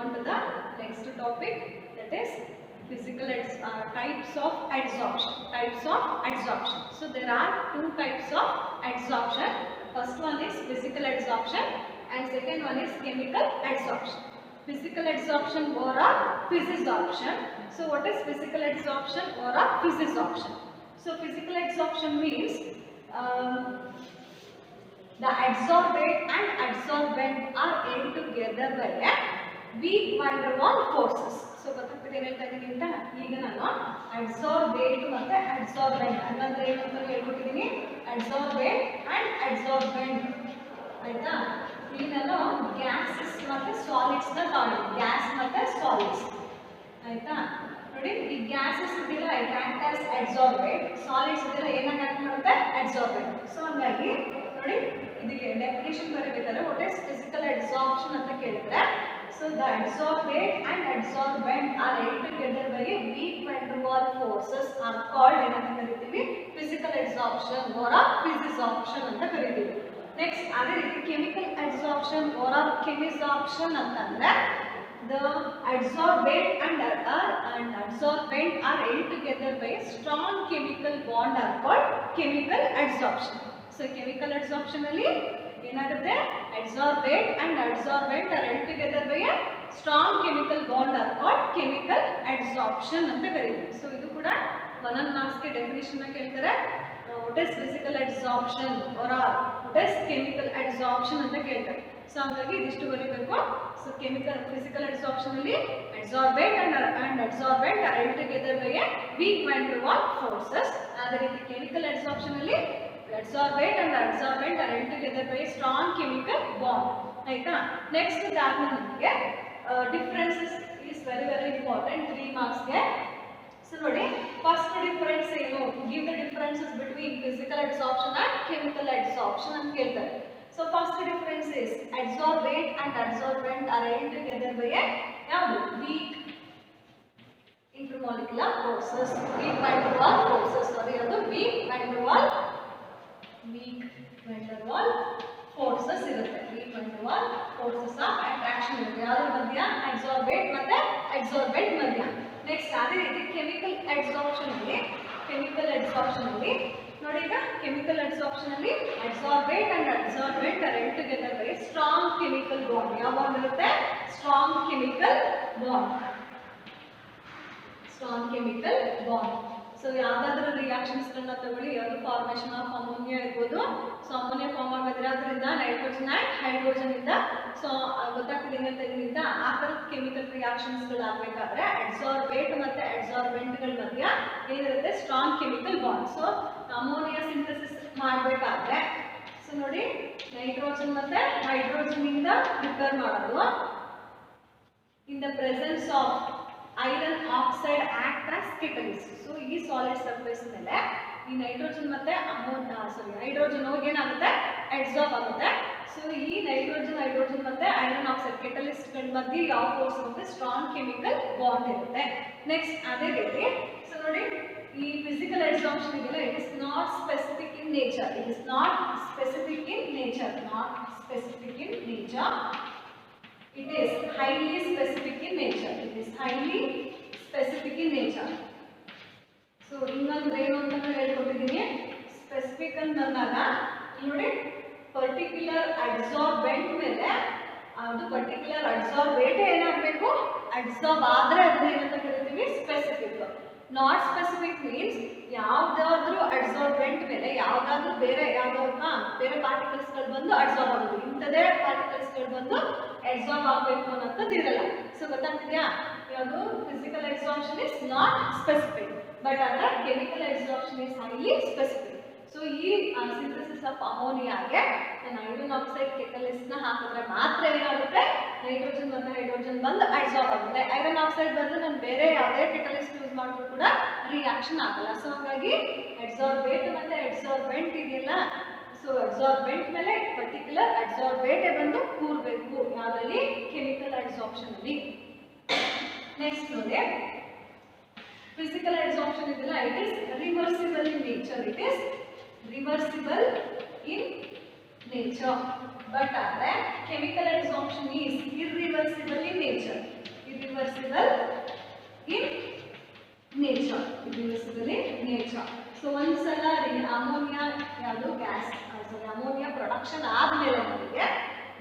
on to the next topic, that is physical types of adsorption. Types of adsorption. So there are two types of adsorption. First one is physical adsorption and second one is chemical adsorption. Physical adsorption or a physisorption. So what is physical adsorption or a physisorption? So physical adsorption means the adsorbate and adsorbent are held together by a weak van der Waals forces. So ಗೊತ್ತಾಗ್ತಿದೆ ಏನು ಹೇಳ್ತಾ ಇದ್ದೀನಿ ಅಂತ. ಈಗ ನಾನು adsorbate ಮತ್ತೆ adsorbent ಅಂದ್ರೆ ಏನು ಅಂತ ಹೇಳ್ಕೊಟ್ಟಿದ್ದೀನಿ. adsorbate and adsorbent ಆಯ್ತಾ. ಈಗ ನಾನು ಗ್ಯಾಸಸ್ ಮತ್ತೆ ಸಾಲಿಡ್ಸ್ ನ ತಗೊಂಡಿದ್ದೀನಿ. ಗ್ಯಾಸ್ ಮತ್ತೆ ಸಾಲಿಡ್ಸ್ ಆಯ್ತಾ. ನೋಡಿ ಈ ಗ್ಯಾಸಸ್ ಇದೆಲ್ಲ it act as adsorbate, solids ಇದೆಲ್ಲ ಏನಾಗಿ ಆಕ್ಟ್ ಮಾಡುತ್ತೆ adsorbent. ಸೊ ಹಾಗಾಗಿ ನೋಡಿ ಇದಕ್ಕೆ ಡೆಫಿನಿಷನ್ ಬರಬೇಕಾದ್ರೆ ವಾಟ್ ಇಸ್ ಫಿಸಿಕಲ್ ಅಡ್ಸಾರ್ಪ್ಷನ್ ಅಂತ ಕೇಳಿದ್ರೆ, so the adsorbate and adsorbent are held together by a weak van der Waals forces are called ಏನಂತ ಕರಿತೀವಿ, physical adsorption or a physisorption ಅಂತ ಕರಿತೀವಿ. ನೆಕ್ಸ್ಟ್ ಅದೇ ರೀತಿ chemical adsorption or a chemisorption ಅಂತಂದ್ರೆ the adsorbate and adsorbent are held together by a strong chemical bond are called chemical adsorption. So chemical adsorption ಅಲ್ಲಿ ಏನಾಗುತ್ತೆ, adsorbate and adsorbent are held together by a strong chemical bond are called chemical adsorption ಅಂತ ಕರೀತೀವಿ. So ಇದು ಕೂಡ 1 marks ಗೆ definition ಕೇಳ್ತಾರೆ. what is physical adsorption or what is chemical adsorption ಅಂತ ಕೇಳ್ತಾರೆ. ಸೊ ಹಾಗಾಗಿ ಇದಿಷ್ಟು ಬರೀಬೇಕು. ಸೊ physical adsorption ಅಲ್ಲಿ adsorbate and adsorbent are held together by a weak van der Waals forces. ಅದೇ ರೀತಿ chemical adsorption ಅಲ್ಲಿ adsorbate and adsorbent are held together by a strong chemical bond. ಆಯ್ತಾ. ನೆಕ್ಸ್ಟ್ ಇದಾದ್ಮೇಲೆ ನಮಗೆ differences is very important 3 marks ಗೆ. So ನೋಡಿ first difference ಏನು, give the differences between physical adsorption and chemical adsorption ಅಂತ ಕೇಳ್ತಾರೆ. So first difference is adsorbate and adsorbent are held together by a ಯಾವುದು weak intermolecular forces, weak van der Waals forces. ಸಾರಿ ಅದು weak van der Waals forces ಇರುತ್ತೆ. weak van der Waals forces of attraction ಇರುತ್ತೆ. ಯಾವ್ದ್ರ ಮಧ್ಯ, adsorbate ಮತ್ತೆ adsorbent ಮಧ್ಯ. Next ಅದೇ ರೀತಿ ಕೆಮಿಕಲ್ ಅಡ್ಸಾರ್ಪ್ಷನ್ ಅಲ್ಲಿ ನೋಡಿ, ಈಗ ಕೆಮಿಕಲ್ ಅಡ್ಸಾರ್ಪ್ಷನ್ ಅಲ್ಲಿ adsorbate and adsorbent are held together by a strong chemical bond. ಯಾವ ಬಾಂಡ್ ಇರುತ್ತೆ, strong chemical bond. ಸೊ ಯಾವ್ದಾದ್ರು ರಿಯಾಕ್ಷನ್ಸ್ ಗಳನ್ನ ತಗೊಳ್ಳಿ, ಯಾವುದು ಫಾರ್ಮೇಷನ್ ಆಫ್ ಅಮೋನಿಯಾ ಇರ್ಬೋದು. ಸೊ ಅಮೋನಿಯಾ ಫಾರ್ಮ್ ಆಗೋದ್ರಿಂದ ನೈಟ್ರೋಜನ್ ಅಂಡ್ ಹೈಡ್ರೋಜನ್ ಇಂದ, ಸೊ ಗೊತ್ತಾಗ್ತಿದೆ ಇದರಿಂದ ಆ ಥರದ ಕೆಮಿಕಲ್ ರಿಯಾಕ್ಷನ್ಸ್ ಗಳು ಆಗ್ಬೇಕಾದ್ರೆ adsorbate ಮತ್ತೆ adsorbent ಗಳ ಮಧ್ಯ ಏನಿರುತ್ತೆ, strong chemical bond. So ammonia synthesis ಮಾಡಬೇಕಾದ್ರೆ ಸೊ ನೋಡಿ ನೈಟ್ರೋಜನ್ ಮತ್ತೆ ಹೈಡ್ರೋಜನ್ ಇಂದ ಪ್ರಿಪೇರ್ ಮಾಡೋದು. In the presence of iron oxide act as catalyst. So ಈ ಸಾಲಿಡ್ ಸರ್ಫೇಸ್ ಮೇಲೆ ಈ ನೈಟ್ರೋಜನ್ ಮತ್ತೆ ಹೈಡ್ರೋಜನ್ ಹೋಗಿ ಏನಾಗುತ್ತೆ, ಅಡ್ಸಾರ್ಬ್ ಆಗುತ್ತೆ. ಸೊ ಈ ಹೈಡ್ರೋಜನ್ ಮತ್ತೆ ಐರನ್ ಆಕ್ಸೈಡ್ ಕೆಟಲಿಸ್ಟ್ ಗಳ ಮಧ್ಯೆ ಯಾವ ಫೋರ್ಸ್ ಇರುತ್ತೆ, ಸ್ಟ್ರಾಂಗ್ ಕೆಮಿಕಲ್ ಬಾಂಡ್ ಇರುತ್ತೆ. ನೆಕ್ಸ್ಟ್ ಅದೇ ರೀತಿ ಸೊ ನೋಡಿ ಈ ಫಿಸಿಕಲ್ ಅಡ್ಸಾರ್ಪ್ಷನ್ ಇದೆಯಲ್ಲ, it is not specific in nature. It is highly specific in nature. So ಇನ್ನೊಂದು ಏನು ಅಂತ ಹೇಳ್ಕೊಟ್ಟಿದ್ದೀನಿ, ಸ್ಪೆಸಿಫಿಕ್ ಅಂದಾಗ ನೋಡಿ ಪರ್ಟಿಕ್ಯುಲರ್ ಅಡ್ಸಾರ್ಬೆಂಟ್ ಮೇಲೆ ಅದು ಪರ್ಟಿಕ್ಯುಲರ್ ಅಡ್ಸಾರ್ಬೇಟ್ ಏನಾಗಬೇಕು, ಅಡ್ಸಾರ್ಬ್ ಆದ್ರೆ ಅದನ್ನ ಏನಂತ ಕರಿತೀವಿ, ಸ್ಪೆಸಿಫಿಕ್. ನಾಟ್ ಸ್ಪೆಸಿಫಿಕ್ ಮೀನ್ಸ್ ಯಾವ್ದಾದ್ರೂ ಅಡ್ಸಾರ್ಬೆಂಟ್ ಮೇಲೆ ಯಾವ್ದಾದ್ರೂ ಬೇರೆ ಪಾರ್ಟಿಕಲ್ಸ್ ಗಳು ಬಂದು ಅಡ್ಸಾರ್ಬ್ ಆಗೋದು, ಇಂಥದೇ ಪಾರ್ಟಿಕಲ್ಸ್ ಗಳು ಬಂದು ಅಡ್ಸಾರ್ಬ್ ಆಗಬೇಕು ಅನ್ನೋದು ಇರಲ್ಲ. ಸೊ ಗೊತ್ತಾಗ್ತಿದ್ಯಾ, ಯಾವುದು physical adsorption is not specific, but ಅದರ chemical adsorption is highly specific. So ಈ ಸಿಂಥಸಿಸ್ ಆಫ್ ಅಮೋನಿಯಾಗೆ ನಾನು ಐರನ್ ಆಕ್ಸೈಡ್ ಕೆಟಲಿಸ್ಟ್ ನ ಹಾಕಿದ್ರೆ ಮಾತ್ರ ಏನಾಗುತ್ತೆ, ನೈಟ್ರೋಜನ್ ಮತ್ತು ಹೈಡ್ರೋಜನ್ ಬಂದು ಅಡ್ಸಾರ್ಬ್ ಆಗುತ್ತೆ. ಐರನ್ ಆಕ್ಸೈಡ್ ಬಂದು ನಾನು ಬೇರೆ ಯಾವುದೇ ಕೆಟಲಿಸ್ಟ್ ಯೂಸ್ ಮಾಡಿದ್ರು ಕೂಡ ರಿಯಾಕ್ಷನ್ ಆಗಲ್ಲ. ಸೊ ಹಾಗಾಗಿ ಅಡ್ಸಾರ್ಬೇಟ್ ಮತ್ತೆ ಅಡ್ಸಾರ್ಬೆಂಟ್ ಇದೆಯಲ್ಲ, ಸೊ ಅಡ್ಸಾರ್ಬೆಂಟ್ ಮೇಲೆ ಪರ್ಟಿಕ್ಯುಲರ್ ಅಡ್ಸಾರ್ಬೇಟ್ ಬಂದು ಕೂರ್ಬೇಕು ಯಾವ್ದ್ರಲ್ಲಿ, ಕೆಮಿಕಲ್ ಅಡ್ಸಾರ್ಪ್ಷನ್ ಅಲ್ಲಿ. ನೆಕ್ಸ್ಟ್ ನೋಡಿ ಫಿಸಿಕಲ್ ಅಡ್ಸಾರ್ಪ್ಷನ್ ಇದೆಯಲ್ಲ, it is reversible in nature. but chemical adsorption is irreversible in nature. Production ಆದ್ಮೇಲೆ ನಮಗೆ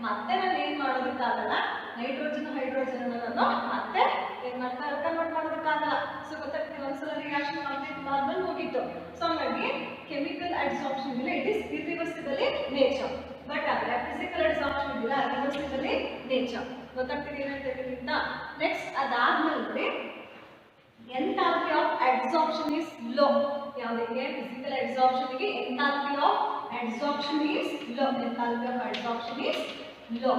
ಮತ್ತೆ ನಾನು ಏನು ಮಾಡೋದಕ್ಕಾಗಲ್ಲ, ನೈಟ್ರೋಜನ್ ಹೈಡ್ರೋಜನ್ ನಾನು ಮತ್ತೆ ಏನು ಮಾಡ್ತಾ ಕನ್ವರ್ಟ್ ಮಾಡೋದಕ್ಕಾಗಲ್ಲ. ಸೊ ಗೊತ್ತಾಗ್ತದೆ, ಒಂದ್ಸಲ ರಿಯಾಕ್ಷನ್ ಕಂಪ್ಲೀಟ್ ಮಾಡ್ಮೇಲೆ ಮುಗೀತು. ಸೊ ಹಾಗಾಗಿ ಕೆಮಿಕಲ್ ಅಡ್ಸಾರ್ಪ್ಷನ್ ಇಲ್ಲ, it is irreversible in nature. But ಆದರೆ ಫಿಸಿಕಲ್ ಅಡ್ಸಾರ್ಪ್ಷನ್ ಇಲ್ಲ, ರಿವರ್ಸಿಬಲ್ ಇನ್ ನೇಚರ್. ಗೊತ್ತಾಗ್ತದೆ ಏನಂತ ಅಂತ. ನೆಕ್ಸ್ಟ್ ಅದಾದ್ಮೇಲೆ ನೋಡಿ, enthalpy of adsorption is low. ಯಾವುದಕ್ಕೆ? ಫಿಸಿಕಲ್ ಅಡ್ಸಾರ್ಪ್ಷನ್ಗೆ enthalpy of adsorption is low. Enthalpy of adsorption is low.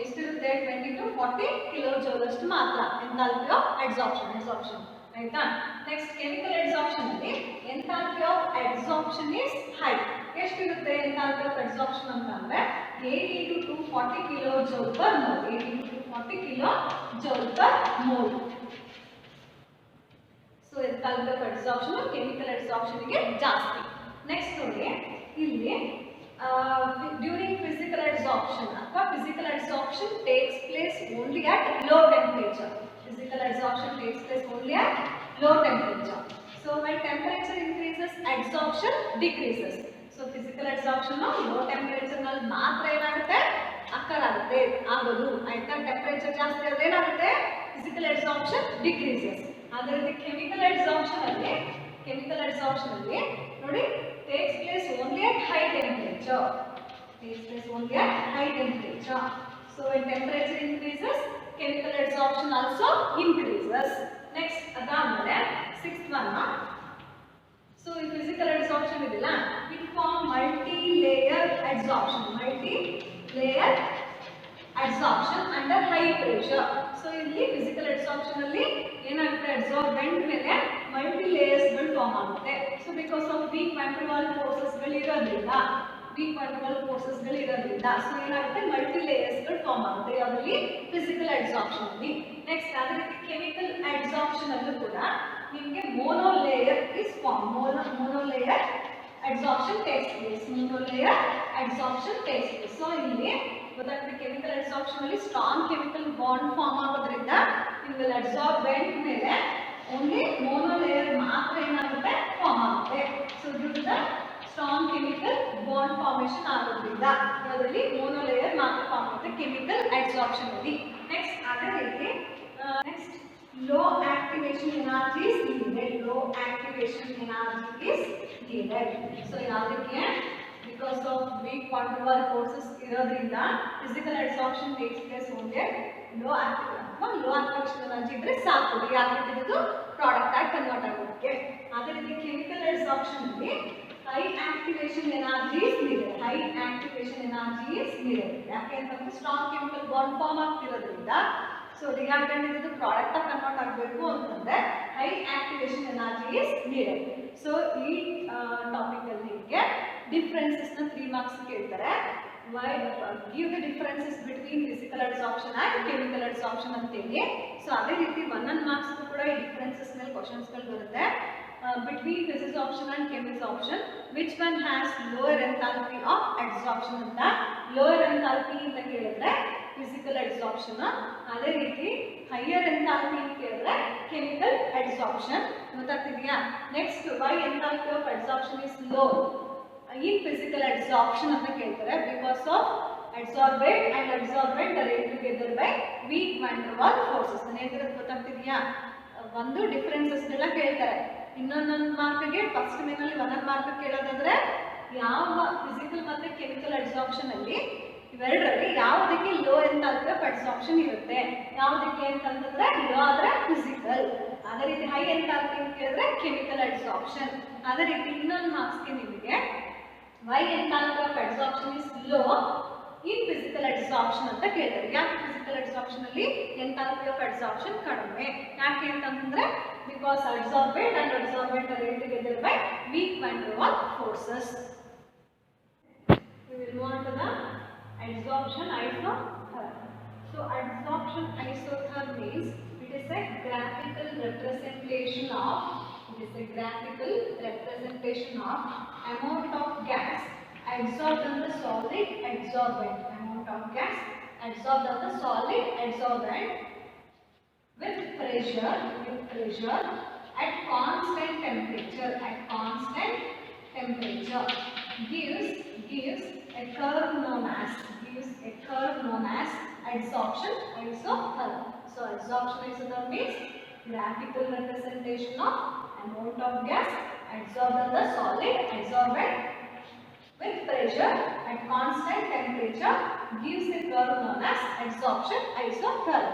ಎಷ್ಟಿರುತ್ತೆ? 20 to 40 ಕಿಲೋಜೌಲ್ ಅಷ್ಟು ಮಾತ್ರ ಎಂಥಾಲ್ಪಿ ಆಫ್ ಅಡ್ಸಾರ್ಪ್ಷನ್. ಆಯ್ತಾ? ನೆಕ್ಸ್ಟ್ ಕೆಮಿಕಲ್ ಅಡ್ಸಾರ್ಪ್ಷನ್ ಅಲ್ಲಿ enthalpy of adsorption is high. ಎಷ್ಟಿರುತ್ತೆ ಎಂಥಾಲ್ಪಿ ಆಫ್ ಅಡ್ಸಾರ್ಪ್ಷನ್ ಅಂತ ಅಂದ್ರೆ 80 to 240 kilojoule per mole. 80 to 240 kilojoule per mole. So enthalpy of adsorption chemical ಅಡ್ಸಾರ್ಪ್ಷನ್ಗೆ ಜಾಸ್ತಿ. ನೆಕ್ಸ್ಟ್ ನೋಡಿ, ಇಲ್ಲಿ ಡ್ಯೂರಿಂಗ್ ಫಿಸಿಕಲ್ ಅಡ್ಸಾರ್ಪ್ಷನ್ ಅಥವಾ physical adsorption takes place only at low temperature. Physical absorption takes place only at low temperature. So when temperature increases, absorption decreases. So physical absorption low temperature ನಲ್ಲಿ ಮಾತ್ರ ಏನಾಗುತ್ತೆ? ಅಕ್ಕರ್ ಆಗುತ್ತೆ, ಆಗೋದು. ಆಯ್ತಾ? Temperature ಜಾಸ್ತಿ ಆದ್ರೆ ಏನಾಗುತ್ತೆ? Physical absorption decreases. ಅದೇ ರೀತಿ ಕೆಮಿಕಲ್ ಅಬ್ಸಾರ್ಪ್ಷನ್ ಅಲ್ಲಿ ನೋಡಿ, takes place only at high temperature. So when temperature increases, chemical absorption also increases. Next, adamale sixth one. So in physical absorption idilla, it form multi-layer absorption under high pressure. So ಇಲ್ಲಿ physical absorption ಅಲ್ಲಿ ಏನಾಗುತ್ತೆ? absorbent ಮೇಲೆ multi layers ಗಳು form ಆಗುತ್ತೆ. So because of weak van der Waals forces ಗಳು ಇರೋದ್ರಿಂದ, so ಏನಾಗುತ್ತೆ? Multi layers ಗಳು ಫಾರ್ಮ್ ಆಗುತ್ತೆ ಯಾವುದಲ್ಲಿ? ಫಿಸಿಕಲ್ ಅಡ್ಸಾರ್ಪ್ಷನ್ ಅಲ್ಲಿ. ನೆಕ್ಸ್ಟ್ ಅದೇ ರೀತಿ ಕೆಮಿಕಲ್ ಅಡ್ಸಾರ್ಪ್ಷನ್ ಅಲ್ಲೂ ಕೂಡ ನಿಮಗೆ monolayer is form. Monolayer adsorption takes place. So ಇಲ್ಲಿ ಗೊತ್ತಾಗುತ್ತೆ, ಕೆಮಿಕಲ್ ಅಡ್ಸಾರ್ಪ್ಷನ್ ಅಲ್ಲಿ ಸ್ಟ್ರಾಂಗ್ ಕೆಮಿಕಲ್ ಬಾಂಡ್ ಫಾರ್ಮ್ ಆಗೋದ್ರಿಂದ ನಿಮಗೆ ಅಡ್ಸಾರ್ಬೆಂಟ್ ಮೇಲೆ ಓನ್ಲಿ ಮೋನೋಲೇಯರ್ ಮಾತ್ರ ಏನಾಗುತ್ತೆ? ಫಾರ್ಮ್ ಆಗುತ್ತೆ. So due to the strong chemical bond formation ಆಗೋದ್ರಿಂದ ಅದರಲ್ಲಿ ಮೋನೋಲೇಯರ್ ಮಾತ್ರ ಫಾರ್ಮ್ ಆಗುತ್ತೆ ಕೆಮಿಕಲ್ ಅಡ್ಸಾರ್ಪ್ಷನ್ ಅಲ್ಲಿ. ನೆಕ್ಸ್ಟ್ ಅದೇ ರೀತಿ low activation energy is needed. So ಯಾವುದಕ್ಕೆ? Because of weak van der Waals forces ಇರೋದ್ರಿಂದ physical adsorption takes place only low activation energy ಇದ್ರೆ ಸಾಕು, ಯಾಕಿದ್ದು ಪ್ರಾಡಕ್ಟ್ ಆಗಿ ಕನ್ವರ್ಟ್ ಆಗೋದಕ್ಕೆ. ಅದೇ ರೀತಿ ಕೆಮಿಕಲ್ ಅಡ್ಸಾರ್ಪ್ಷನ್ ಅಲ್ಲಿ high activation energy is needed. ಯಾಕೆ ಅಂತಂದ್ರೆ ಸ್ಟ್ರಾಂಗ್ ಕೆಮಿಕಲ್ ಬಾಂಡ್ ಫಾರ್ಮ್ ಆಗ್ತಿರೋದ್ರಿಂದ, ಸೊ ರಿಯಾಕ್ಟೆಂಟ್ ಇದು ಪ್ರಾಡಕ್ಟ್ ಆಗಿ ಕನ್ವರ್ಟ್ ಆಗಬೇಕು ಅಂತಂದ್ರೆ high activation energy is needed. So ಈ ಟಾಪಿಕ್ ಅಲ್ಲಿ ನಿಮಗೆ ಡಿಫರೆನ್ಸಸ್ ನ 3 ಮಾರ್ಕ್ಸ್ ಕೇಳ್ತಾರೆ. Give the differences between physical adsorption and chemical adsorption ಅಂತೇಳಿ. ಸೊ ಅದೇ ರೀತಿ 1 ಮಾರ್ಕ್ಸ್ ಕೂಡ ಈ ಡಿಫರೆನ್ಸಸ್ ಮೇಲೆ ಕ್ವಶನ್ಸ್ ಗಳು ಬರುತ್ತೆ. Between physisorption and chemisorption, which one has lower enthalpy of adsorption ಅಂತ. lower enthalpy ಅಂತ ಕೇಳಿದ್ರೆ physical adsorption, ಅದೇ ರೀತಿ higher enthalpy ಅಂತ ಕೇಳಿದ್ರೆ chemical adsorption. ಗೊತ್ತಾಗ್ತಿದೆಯಾ? Next why enthalpy of adsorption is low in physical adsorption ಅಂತ ಕೇಳ್ತಾರೆ. because of adsorbate and absorbent are held together by weak van der Waals forces. ಏನಿದ್ರೆ ಗೊತ್ತಾಗ್ತಿದೆಯಾ? ಒಂದು ಡಿಫರೆನ್ಸಸ್ ಎಲ್ಲ ಕೇಳ್ತಾರೆ. ಇನ್ನೊಂದು ಮಾರ್ಕ್ಗೆ ಫಸ್ಟ್ ಮೇನಲ್ಲಿ 1 ಮಾರ್ಕ್ ಕೇಳೋದಾದ್ರೆ ಯಾವ ಫಿಸಿಕಲ್ ಮತ್ತೆ ಕೆಮಿಕಲ್ ಅಡ್ಸಾರ್ಪ್ಷನ್ ಅಲ್ಲಿ ಇವೆರಡರಲ್ಲಿ ಯಾವುದಕ್ಕೆ ಲೋ ಎಂಥಾಲ್ಪಿ ಆಫ್ ಅಡ್ಸಾರ್ಪ್ಷನ್ ಇರುತ್ತೆ, ಯಾವುದಕ್ಕೆ ಅಂತಂದ್ರೆ ಲೋ ಆದ್ರೆ ಫಿಸಿಕಲ್, ಅದೇ ರೀತಿ ಹೈ ಎಂಥಾಲ್ಪಿ ಅಂತ ಕೇಳಿದ್ರೆ ಕೆಮಿಕಲ್ ಅಡ್ಸಾರ್ಪ್ಷನ್. ಅದೇ ರೀತಿ ಇನ್ನೊಂದು ಮಾರ್ಕ್ಸ್ಗೆ ನಿಮಗೆ why enthalpy of adsorption is low in physical adsorption ಅಂತ ಕೇಳ್ತಾರೆ. ಯಾಕೆ ಫಿಸಿಕಲ್ ಅಡ್ಸಾರ್ಪ್ಷನ್ ಅಲ್ಲಿ ಎಂಥಾಲ್ಪಿ ಆಫ್ ಅಡ್ಸಾರ್ಪ್ಷನ್ ಕಡಿಮೆ? ಯಾಕೆ ಅಂತಂದ್ರೆ because adsorbate and absorbent are held together by weak van der Waals forces. We will move on to the adsorption isotherm. So adsorption isotherm means it is a graphical representation of amount of gas adsorbed on the solid adsorbent. Amount of gas adsorbed on the solid adsorbent with pressure at constant temperature gives a curve known as adsorption isotherm. So adsorption isotherm means graphical representation of amount of gas adsorbed in the solid adsorbent with pressure at constant temperature gives a curve known as adsorption isotherm.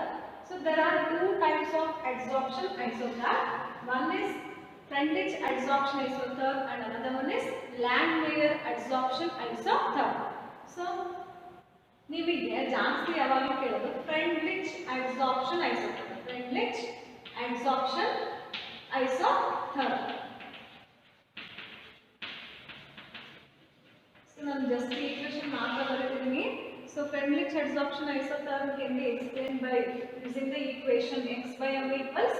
So there are two types of adsorption isotherm. One is Freundlich adsorption isotherm and another one is Landwehr adsorption isotherm. So ನಿಮಗೆ ಜಾಸ್ತಿ ಯಾವಾಗ ಕೇಳೋದು Freundlich adsorption isotherm. Freundlich adsorption isotherm. So ನಾನು just equation ಮಾತ್ರ ಬರೆದಿದ್ದೀನಿ. So Freundlich adsorption isotherm can be explained by using the equation x by m equals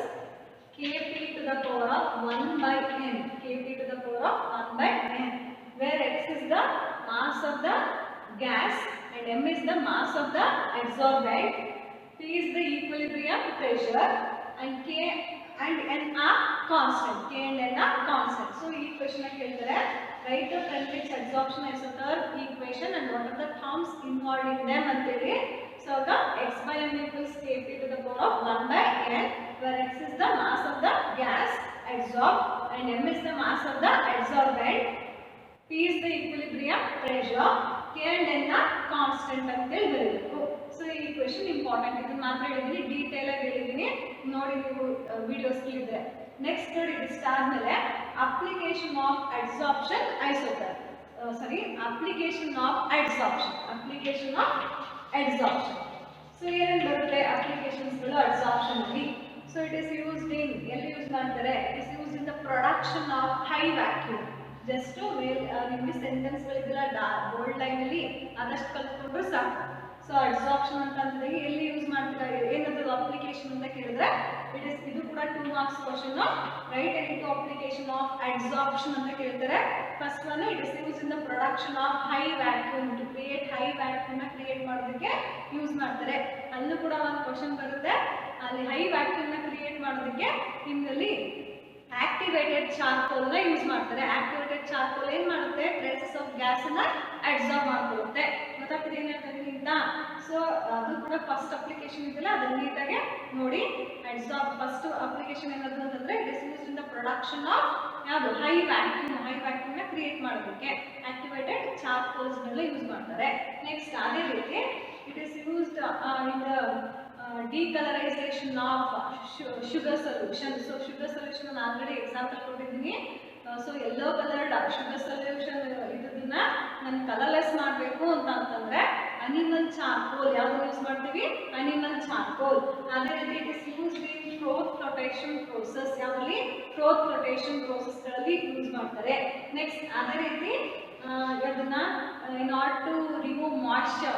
Kp to the power of 1 by n. Kp to the power of 1 by n, where x is the mass of the gas and m is the mass of the adsorbent, p is the equilibrium pressure, and k and n are constant. K and n are constant. So ಈ equation ಕೇಳಿದರೆ write the Freundlich adsorption isotherm equation and what are the terms involved in them ಅಂತೇಳಿ. So x by m equals Kp to the power of 1 by n, where x is the mass of the gas adsorbed and m is the mass of the adsorbent, p is the equilibrium pressure, k and n are constant ಅಂತೇಳಿ ಬರೆಯಬೇಕು. So ಈ equation important. ಇದನ್ನ ಮಾತ್ರ ಹೇಳಿದ್ದೀನಿ, detail ಆಗಿ ಹೇಳಿದ್ದೀನಿ, ನೋಡಿ ನೀವು ವಿಡಿಯೋಸ್ ಇದ್ರೆ. ನೆಕ್ಸ್ಟ್ ನೋಡಿ, ಇಷ್ಟ ಆದ್ಮೇಲೆ application of adsorption isotherm. Application of adsorption. So ಏನೇನು ಬರುತ್ತೆ ಅಪ್ಲಿಕೇಶನ್ಸ್ಗಳು ಅಡ್ಸಾರ್ಪ್ಷನ್ ಅಲ್ಲಿ? ಸೊ ಇಟ್ ಇಸ್ ಯೂಸ್ಡ್ ಇನ್, ಎಲ್ಲಿ ಯೂಸ್ ಮಾಡ್ತಾರೆ? It is used in the production of high vacuum. Just ನಿಮಗೆ ಸೆಂಟೆನ್ಸ್ಗಳಿಗೆಲ್ಲ ಬೋಲ್ಡ್ ಲೈನಲ್ಲಿ ಆದಷ್ಟು ಕಲ್ತ್ಕೊಂಡ್ರು ಸಾಕು. ಸೊ ಅಡ್ಸಾರ್ಪ್ಷನ್ ಅಂತಂದ್ರೆ ಎಲ್ಲಿ ಯೂಸ್ ಮಾಡ್ತೀರಾ, ಏನದು ಅಪ್ಲಿಕೇಶನ್ ಅಂತ ಕೇಳಿದ್ರೆ ಇದು ಕೂಡ 2 marks question. Write any application of adsorption ಅಂತ ಕೇಳ್ತಾರೆ. First one, it is use in the production of high vacuum. To create high vacuum ನ ಕ್ರಿಯೇಟ್ ಮಾಡೋದಕ್ಕೆ ಯೂಸ್ ಮಾಡ್ತಾರೆ. ಅಲ್ಲೂ ಕೂಡ ಒಂದು ಕ್ವಶನ್ ಬರುತ್ತೆ, ಅಲ್ಲಿ ಹೈ ವ್ಯಾಕ್ಯೂಮ್ ನ ಕ್ರಿಯೇಟ್ ಮಾಡೋದಕ್ಕೆ ನಿಮ್ಮಲ್ಲಿ ಆಕ್ಟಿವೇಟೆಡ್ ಚಾರ್ಕೋಲ್ ನ ಯೂಸ್ ಮಾಡ್ತಾರೆ. ಆಕ್ಟಿವೇಟೆಡ್ ಚಾರ್ಕೋಲ್ ಏನ್ ಮಾಡುತ್ತೆ? ಟ್ರೇಸಸ್ ಆಫ್ ಗ್ಯಾಸ್ ಅನ್ನ ಅಬ್ಸಾರ್ಬ್ ಮಾಡ್ಕೊಳ್ಳುತ್ತೆ. ಗೊತ್ತಾಗ್ತದೆ ಏನ್ ಹೇಳ್ತೀನಿ ಅಂತ? ಸೊ ಅದು ಕೂಡ ಫಸ್ಟ್ ಅಪ್ಲಿಕೇಶನ್ ಇದೆಯಲ್ಲ, ಅದನ್ನ ನೀಟಾಗಿ ನೋಡಿ. ಅಬ್ಸಾರ್ಬ್ ಫಸ್ಟ್ ಅಪ್ಲಿಕೇಶನ್ ಏನದು ಅಂತಂದ್ರೆ it is used in the production of ಯಾವುದು? ಹೈ ವ್ಯಾಕ್ಯೂಮ್ ನ ಕ್ರಿಯೇಟ್ ಮಾಡೋದಕ್ಕೆ ಆಕ್ಟಿವೇಟೆಡ್ ಚಾರ್ಕೋಲ್ಸ್ ಗಳನ್ನ ಯೂಸ್ ಮಾಡ್ತಾರೆ. ನೆಕ್ಸ್ಟ್ ಅದೇ ರೀತಿ it is used in the decolorization of sugar solution. So sugar solution ನಾನು ಆಲ್ರೆಡಿ ಎಕ್ಸಾಂಪಲ್ ಕೊಟ್ಟಿದ್ದೀನಿ. So yellow coloured sugar solution ಇದನ್ನ ನಾನು ಕಲರ್ಲೆಸ್ ಮಾಡಬೇಕು ಅಂತಂದ್ರೆ ಅನಿಮಲ್ ಚಾರ್ಕೋಲ್ ಯಾವ್ದು ಯೂಸ್ ಮಾಡ್ತೀವಿ? Animal charcoal. ಅದೇ ರೀತಿ it is used in froth flotation process. ಯಾವ್ದಲ್ಲಿ? ಫ್ರೋತ್ ಫ್ಲೋಟೇಷನ್ ಪ್ರೋಸೆಸ್ ಗಳಲ್ಲಿ ಯೂಸ್ ಮಾಡ್ತಾರೆ. ನೆಕ್ಸ್ಟ್ ಅದೇ ರೀತಿ ಅದನ್ನ in order to remove moisture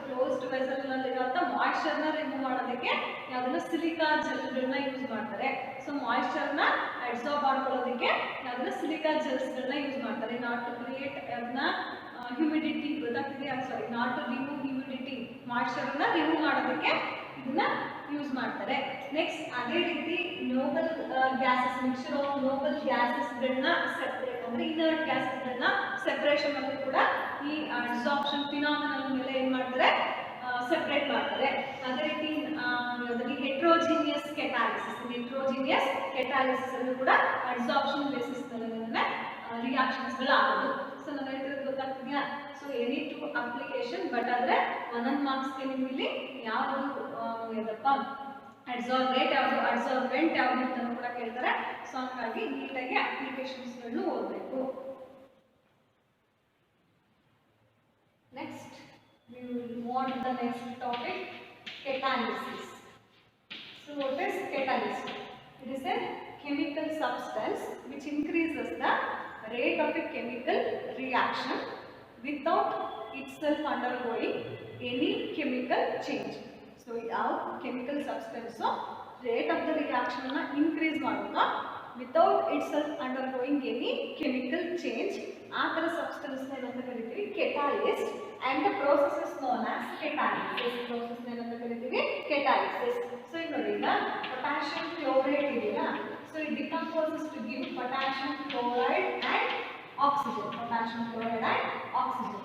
closed vessel ನಲ್ಲಿರುವಂತ ಮಾಯಿಶ್ಚರ್ ನ ರಿಮೂವ್ ಮಾಡೋದಕ್ಕೆ ಯಾವ್ದನ್ನ ಸಿಲಿಕಾ ಜೆಲ್ಗಳನ್ನ ಯೂಸ್ ಮಾಡ್ತಾರೆ. ಸೊ ಮಾಯಿಶ್ಚರ್ ನ ಅಬ್ಸಾರ್ಬ್ ಮಾಡ್ಕೊಳ್ಳೋದಕ್ಕೆ ಯಾವ್ದನ್ನ ಸಿಲಿಕಾ ಜೆಲ್ಸ್ ಗಳನ್ನ ಯೂಸ್ ಮಾಡ್ತಾರೆ. ನಾಟ್ ಟು ಕ್ರಿಯೇಟ್ ಅದನ್ನ ಹ್ಯೂಮಿಡಿಟಿ, ಗೊತ್ತಾಗ್ತಿದೆಯಾ? Sorry, not to remove humidity, moisture ನ ರಿಮೂವ್ ಮಾಡೋದಕ್ಕೆ ಇದನ್ನ ಯೂಸ್ ಮಾಡ್ತಾರೆ. ನೆಕ್ಸ್ಟ್ ಅದೇ ರೀತಿ noble gases, mixture of noble gases ಗಳನ್ನ ಸೆಪರೇಟ್ ಅಂದ್ರೆ ಇನರ್ಟ್ ಗ್ಯಾಸಸ್ ಗಳನ್ನ ಸೆಪರೇಷನ್ ಅಲ್ಲಿ ಕೂಡ ಈ ಅಬ್ಸಾರ್ಪ್ಷನ್ ಫಿನಾಮಿನಲ್ ಮೇಲೆ ಏನ್ ಮಾಡ್ತಾರೆ? ಸೆಪರೇಟ್ ಮಾಡ್ತಾರೆ. ಅದೇ ರೀತಿ ಹೆಟ್ರೋಜಿನಿಯಸ್ ಕೆಟಾಲಿಸಿಸ್ ಅಲ್ಲೂ ಕೂಡ ಅಬ್ಸಾರ್ಪ್ಷನ್ ಬೇಸಿಸ್ ಮೇಲೆ ರಿಯಾಕ್ಷನ್ಸ್ ಗಳು ಆಗೋದು. ಸೊ ನಾನು ಹೇಳ್ತಿರೋದು ಗೊತ್ತಾಗ್ತಿದ್ಯಾ? So any two application, but ಆದ್ರೆ ಒಂದೊಂದು ಮಾರ್ಕ್ಸ್ಗೆ ನಿಮ್ಗೆ ಇಲ್ಲಿ ಯಾವುದು ಏನಪ್ಪ ಅಡ್ಸಾರ್ಬೇಟ್ ಯಾವುದು, ಅಡ್ಸಾರ್ಬೆಂಟ್ ಯಾವುದು ಅಂತ ಕೂಡ ಕೇಳ್ತಾರೆ. ಸೊ ಹಾಗಾಗಿ ನೀಟಾಗಿ ಅಪ್ಲಿಕೇಶನ್ಸ್ಗಳನ್ನು ಓದಬೇಕು. Next we will move on to the next topic, catalysis. So what is catalysis? It is a chemical substance which increases the rate of a chemical reaction without itself undergoing any chemical change. So ಯಾವ chemical substance rate of the reaction ಅನ್ನು increase ಮಾಡುತ್ತಾ without itself undergoing any chemical change, ಆ ತರ substance ನ ಏನಂತ ಕರಿತೀವಿ? catalyst. And the process is known as catalysis. Process ಏನಂತ ಕರಿತೀವಿ? catalysis. So ಈಗ ನೋಡಿ, ಈಗ potassium chloride ಇದೆಯಲ್ಲ, so it decomposes to give potassium chloride and oxygen. Potassium chloride and oxygen.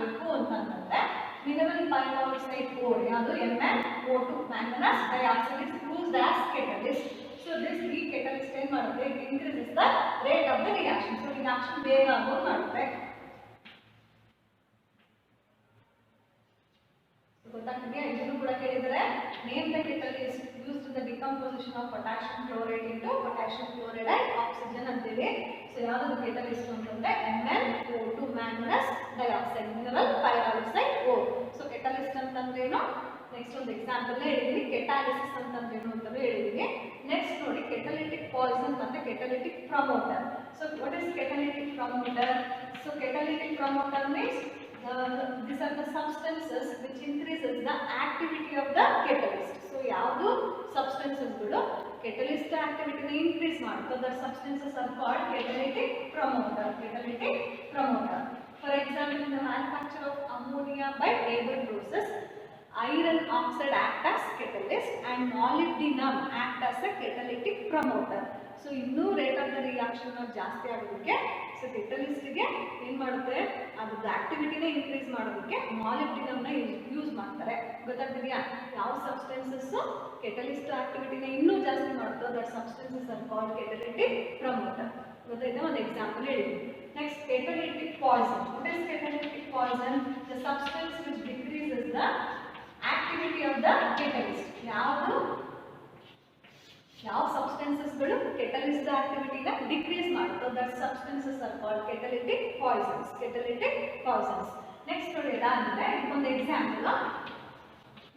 ಆಗಬೇಕು ಅಂತಂದ್ರೆ ಮಿನರಲ್ ಪೈರಾಕ್ಸೈಡ್ ಓರ್ ಯಾವುದು MnO2 manganese dioxide is used as catalyst. So this ಈ catalyst ಏನು ಮಾಡುತ್ತೆ, it increases the rate of the reaction. So reaction ಬೇಗ ಆಗೋದು ಮಾಡುತ್ತೆ. ಗೊತ್ತಾಗ್ತಿದೆಯಾ? ಇದನ್ನು ಕೂಡ ಕೇಳಿದರೆ name the catalyst used in the decomposition of potassium chloride into potassium chloride and oxygen ಅಂತೇಳಿ. ಸೊ ಯಾವುದು catalyst ಅಂತಂದ್ರೆ MnO2 manganese dioxide mineral pyroxide ore. So catalyst ಅಂತಂದ್ರೆ ಏನು, ನೆಕ್ಸ್ಟ್ ಒಂದು ಎಕ್ಸಾಂಪಲ್ ಹೇಳಿದೀನಿ. ಕೆಟಾಲಿಸಿಸ್ ಅಂತಂದ್ರೆ ಏನು ಅಂತ ಹೇಳಿದೀನಿ. ನೆಕ್ಸ್ಟ್ ನೋಡಿ ಕೆಟಲಿಟಿಕ್ ಪಾಯ್ಸನ್ ಮತ್ತೆ catalytic promoter. So what is catalytic promoter? So catalytic promoter means these are the substances which increases the activity of the catalyst. So ಯಾವುದು substances ಗಳು catalyst activity ನ increase ಮಾಡುತ್ತೆ, that substances are called catalytic promoter. Catalytic promoter. For example, in the manufacture of ammonia by Haber process, iron oxide act as catalyst and molybdenum act as a catalytic promoter. So ಇನ್ನೂ rate of the reaction ಜಾಸ್ತಿ ಆಗೋದಕ್ಕೆ so ಕೆಟಲಿಸ್ಟ್ಗೆ ಏನು ಮಾಡುತ್ತೆ, ಅದ್ರದ್ದು ಆಕ್ಟಿವಿಟಿನೇ increase ಮಾಡೋದಕ್ಕೆ ಮಾಲಿಬ್ಡಿನಮ್ನ use ಮಾಡ್ತಾರೆ. ಗೊತ್ತಾಗ್ತಿದೆಯಾ? ಯಾವ substances catalyst ಆಕ್ಟಿವಿಟಿನ ಇನ್ನೂ ಜಾಸ್ತಿ ಮಾಡುತ್ತೋ that substances are called catalytic promoter. ಗೊತ್ತಾಯ್ತಾ? ಒಂದು ಎಕ್ಸಾಂಪಲ್ ಹೇಳಿದ್ವಿ. Next catalytic poison. What is catalytic poison? The substance which decreases the activity of the catalyst. ಯಾವ ಸಬ್ಸ್ಟೆನ್ಸಸ್ಗಳು ಕೆಟಲಿಸ್ಟ್ ಆಕ್ಟಿವಿಟಿನ ಡಿಕ್ರೀಸ್ ಮಾಡುತ್ತೋ that substances are called catalytic poisons. Catalytic poisons. Next ನೋಡಿ ಅಂದ್ರೆ ಒಂದು example,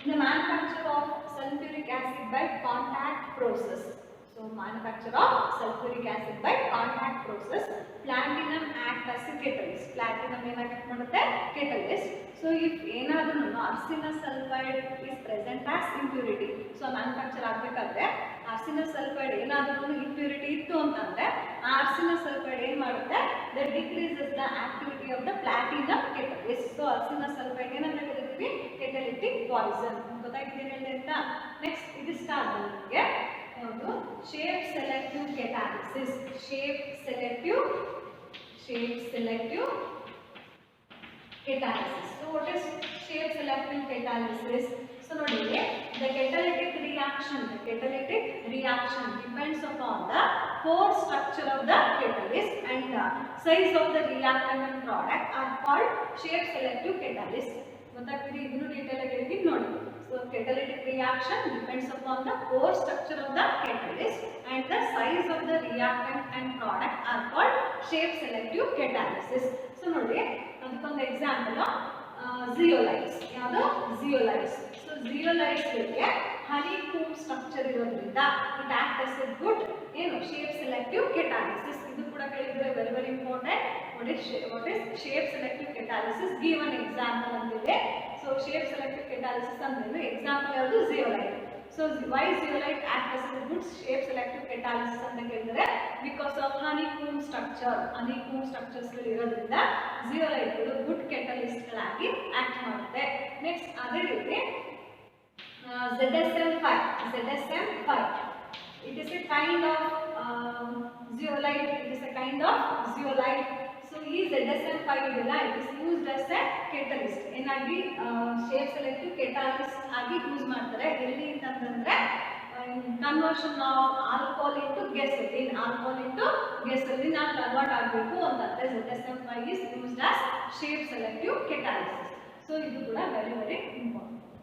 in the manufacture of sulphuric acid by contact process. So manufacture of sulphuric acid by contact process, platinum act as A catalyst. Platinum ಏನಾಗುತ್ತೆ ಮಾಡುತ್ತೆ? Catalyst. So if ಏನಾದ್ರೂ arsenous sulphide is present as impurity, so manufacture ಆಗಬೇಕಾದ್ರೆ arsenous sulphide ಏನಾದ್ರೂ impurity ಇತ್ತು ಅಂತಂದ್ರೆ ಆ ಆರ್ಸಿನಸ್ sulphide ಏನು ಮಾಡುತ್ತೆ, that decreases the activity of the platinum catalyst. So arsenous sulphide ಏನಂತ ಕರಿತೀವಿ? Catalytic poison. ಗೊತ್ತಾಗ್ತಿದೆ ಹೇಳಿದೆ ಅಂತ. ನೆಕ್ಸ್ಟ್ ಇದಿಷ್ಟ ಆದ್ಮೇಲೆ ನಿಮಗೆ ಯಾವುದು shape selective catalysis. Shape selective catalysis. So what is shape selective catalysis? So nodi the catalytic reaction depends upon the pore structure of the catalyst and the size of the reactant and product are called shape selective catalysis. ಗೊತ್ತಾಗ್ತಿದೆ? ಇದನ್ನು detail ಆಗಿ ಹೇಳ್ತೀನಿ ನೋಡಿ. So catalytic reaction depends upon the pore structure of the catalyst and the size of the reactant and product are called shape selective catalysis. So ನೋಡಿ ಅದಕ್ಕೊಂದು example ಜಿಯೋಲೈಟ್ಸ್. ಯಾವುದು? ಜಿಯೋಲೈಟ್ಸ್. So zeolites ಗಳಿಗೆ honeycomb structure ಇರೋದ್ರಿಂದ it act as a good ಏನು shape selective catalysis. ಇದು ಕೂಡ ಕೇಳಿದ್ರೆ very very important. What is shape selective catalysis? Give an example ಅಂತಿದೆ. ಸೊ ಶೇಪ್ ಸೆಲೆಕ್ಟಿವ್ ಕೆಟಾಲಿಸಿಸ್ ಅಂದ್ರೆ ಎಕ್ಸಾಂಪಲ್ ಯಾವುದು? Zeolite. So why zeolite act as a good shape selective catalysis ಅಂತ ಹೇಳಿದ್ರೆ because of honeycomb structure. honeycomb structures ಗಳು ಇರೋದ್ರಿಂದ zeolite ಗಳು good catalyst ಗಳಾಗಿ act ಮಾಡುತ್ತೆ. ನೆಕ್ಸ್ಟ್ ಅದೇ ರೀತಿ ZSM5. It is a kind of zeolite. So ಈ ZSM5 ಇದೆಲ್ಲ it is used as a catalyst. ಏನಾಗಿ shape selective catalyst ಆಗಿ ಯೂಸ್ ಮಾಡ್ತಾರೆ. ಎಲ್ಲಿ ಅಂತಂದ್ರೆ conversion of alcohol into gasoline. Gasoline ಆಗಿ ಕನ್ವರ್ಟ್ ಆಗಬೇಕು ಅಂತಂದ್ರೆ ZSM5 is used as shape selective catalysis. So ಇದು ಕೂಡ ವೆರಿ ವೆರಿ ಇಂಪಾರ್ಟೆಂಟ್.